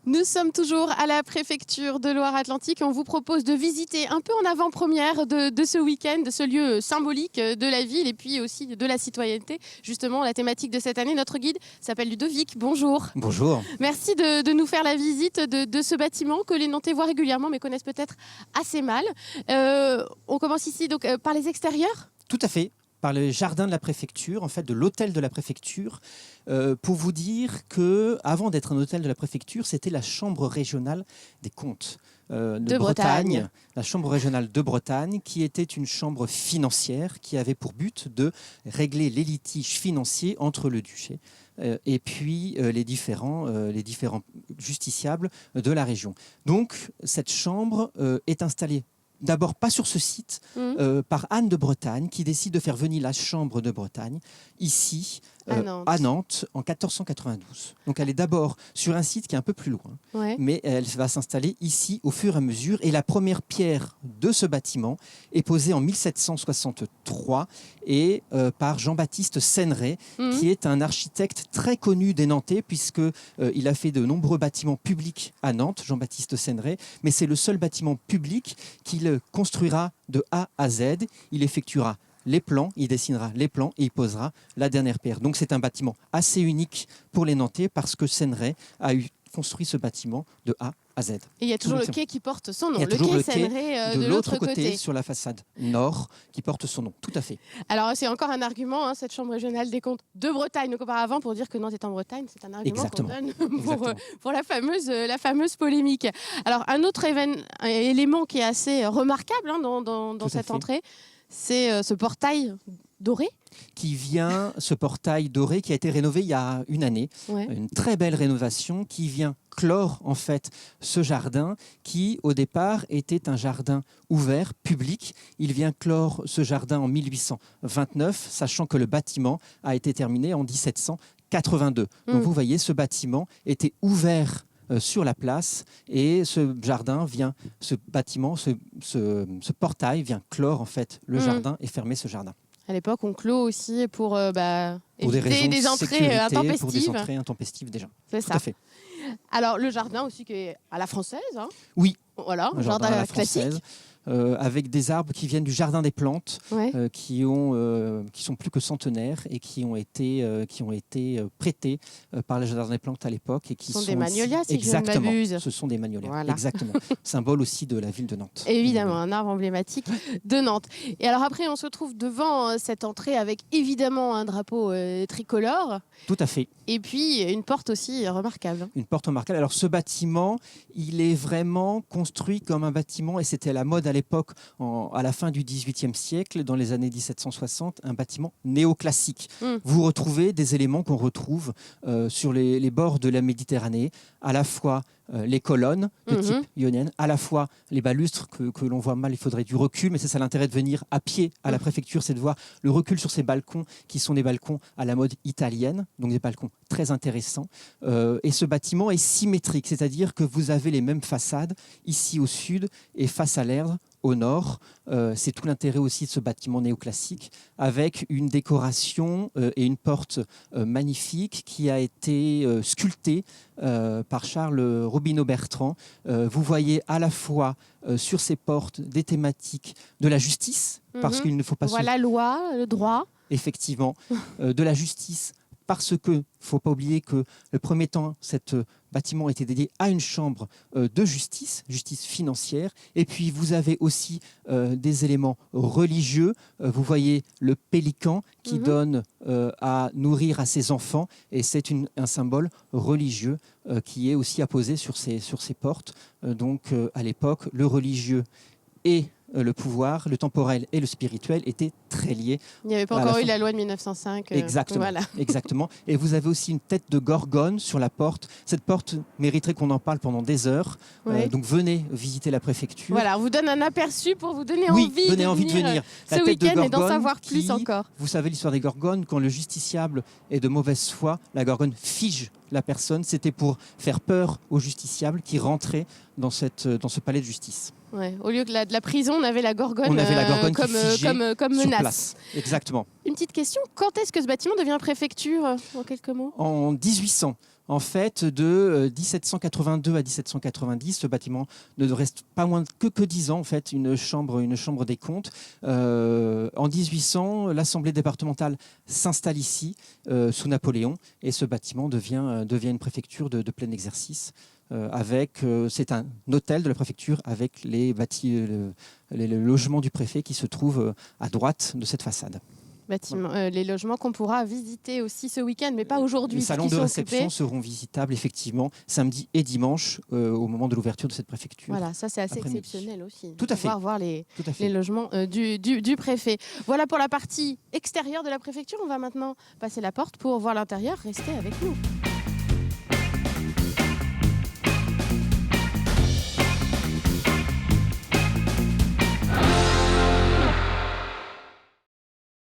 Nous sommes toujours à la préfecture de Loire-Atlantique et on vous propose de visiter un peu en avant-première de ce week-end, de ce lieu symbolique de la ville et puis aussi de la citoyenneté. Justement, la thématique de cette année, notre guide s'appelle Ludovic. Bonjour. Bonjour. Merci de nous faire la visite de ce bâtiment que les Nantais voient régulièrement mais connaissent peut-être assez mal. On commence ici donc, par les extérieurs ? Tout à fait. Par le jardin de la préfecture, en fait de l'hôtel de la préfecture, pour vous dire que avant d'être un hôtel de la préfecture, c'était la chambre régionale des comptes de Bretagne, la chambre régionale de Bretagne, qui était une chambre financière qui avait pour but de régler les litiges financiers entre le duché et puis les différents justiciables de la région. Donc cette chambre est installée d'abord pas sur ce site, par Anne de Bretagne, qui décide de faire venir la chambre de Bretagne ici, à Nantes, en 1492. Donc elle est d'abord sur un site qui est un peu plus loin, mais elle va s'installer ici au fur et à mesure. Et la première pierre de ce bâtiment est posée en 1763 et par Jean-Baptiste Céneret, qui est un architecte très connu des Nantais, puisqu'il a fait de nombreux bâtiments publics à Nantes, Jean-Baptiste Céneret, mais c'est le seul bâtiment public qu'il construira de A à Z. Il effectuera les plans, il dessinera les plans et il posera la dernière pierre. Donc c'est un bâtiment assez unique pour les Nantais parce que Céneret a construit ce bâtiment de A à Z. Et il y a toujours le quai qui porte son nom. Il y a toujours le quai Céneret de l'autre côté, sur la façade nord, qui porte son nom. Tout à fait. Alors c'est encore un argument, cette chambre régionale des comptes de Bretagne. Donc auparavant, pour dire que Nantes est en Bretagne, c'est un argument qu'on donne pour la fameuse polémique. Alors un autre élément qui est assez remarquable dans cette entrée, c'est ce portail doré. Ce portail doré qui a été rénové il y a une année. Une très belle rénovation qui vient clore en fait ce jardin qui au départ était un jardin ouvert, public. Il vient clore ce jardin en 1829, sachant que le bâtiment a été terminé en 1782. Donc vous voyez, ce bâtiment était ouvert sur la place et ce jardin vient, ce bâtiment, ce portail vient clore en fait le jardin et fermer ce jardin. À l'époque, on clôt aussi pour éviter des entrées intempestives. Pour des entrées intempestives déjà. C'est tout ça. À fait. Alors le jardin aussi qui est à la française. Oui. Voilà, un jardin à la classique. Française. Avec des arbres qui viennent du jardin des plantes, qui sont plus que centenaires et qui ont été prêtés par le jardin des plantes à l'époque. Ce sont des magnolias, si je ne m'abuse. Ce sont des magnolias, exactement. Symbole aussi de la ville de Nantes. Évidemment, un arbre emblématique de Nantes. Et alors après, on se trouve devant cette entrée avec évidemment un drapeau tricolore. Tout à fait. Et puis une porte aussi remarquable. Une porte remarquable. Alors ce bâtiment, il est vraiment construit comme un bâtiment, et c'était à la mode à l'époque, à la fin du XVIIIe siècle, dans les années 1760, un bâtiment néoclassique. Vous retrouvez des éléments qu'on retrouve sur les bords de la Méditerranée, à la fois les colonnes de type ionienne, à la fois les balustres que l'on voit mal, il faudrait du recul, mais c'est ça l'intérêt de venir à pied à la préfecture, c'est de voir le recul sur ces balcons qui sont des balcons à la mode italienne, donc des balcons très intéressants. Et ce bâtiment est symétrique, c'est-à-dire que vous avez les mêmes façades ici au sud et face à l'Erdre au nord. C'est tout l'intérêt aussi de ce bâtiment néoclassique, avec une décoration et une porte magnifique qui a été sculptée par Charles Robineau-Bertrand. Vous voyez à la fois sur ces portes des thématiques de la justice, parce qu'il ne faut pas la loi, le droit. Effectivement, de la justice, parce qu'il ne faut pas oublier que le premier temps, cet bâtiment était dédié à une chambre de justice financière. Et puis vous avez aussi des éléments religieux. Vous voyez le pélican qui donne à nourrir à ses enfants. Et c'est un symbole religieux qui est aussi apposé sur ces portes. Donc à l'époque, le religieux et le pouvoir, le temporel et le spirituel étaient très liés. Il n'y avait pas encore eu la loi de 1905. Exactement, voilà. Exactement. Et vous avez aussi une tête de gorgone sur la porte. Cette porte mériterait qu'on en parle pendant des heures. Donc venez visiter la préfecture. Voilà, on vous donne un aperçu pour vous donner envie de venir ce week-end et d'en savoir plus encore. Vous savez l'histoire des gorgones, quand le justiciable est de mauvaise foi, la gorgone fige la personne. C'était pour faire peur au justiciable qui rentrait dans ce palais de justice. Au lieu de la prison, on avait la gorgone, comme menace. Place. Exactement. Une petite question, quand est-ce que ce bâtiment devient préfecture, en quelques mots ? En 1800. En fait, de 1782 à 1790, ce bâtiment ne reste pas moins que 10 ans, en fait, une chambre des comptes. En 1800, l'Assemblée départementale s'installe ici, sous Napoléon, et ce bâtiment devient une préfecture de plein exercice. C'est un hôtel de la préfecture avec les logements du préfet qui se trouvent à droite de cette façade. Les logements qu'on pourra visiter aussi ce week-end, mais pas aujourd'hui. Les salons de réception seront visitables effectivement samedi et dimanche au moment de l'ouverture de cette préfecture. Voilà, ça c'est assez exceptionnel aussi. Tout à fait. Voir les logements du préfet. Voilà pour la partie extérieure de la préfecture. On va maintenant passer la porte pour voir l'intérieur. Restez avec nous.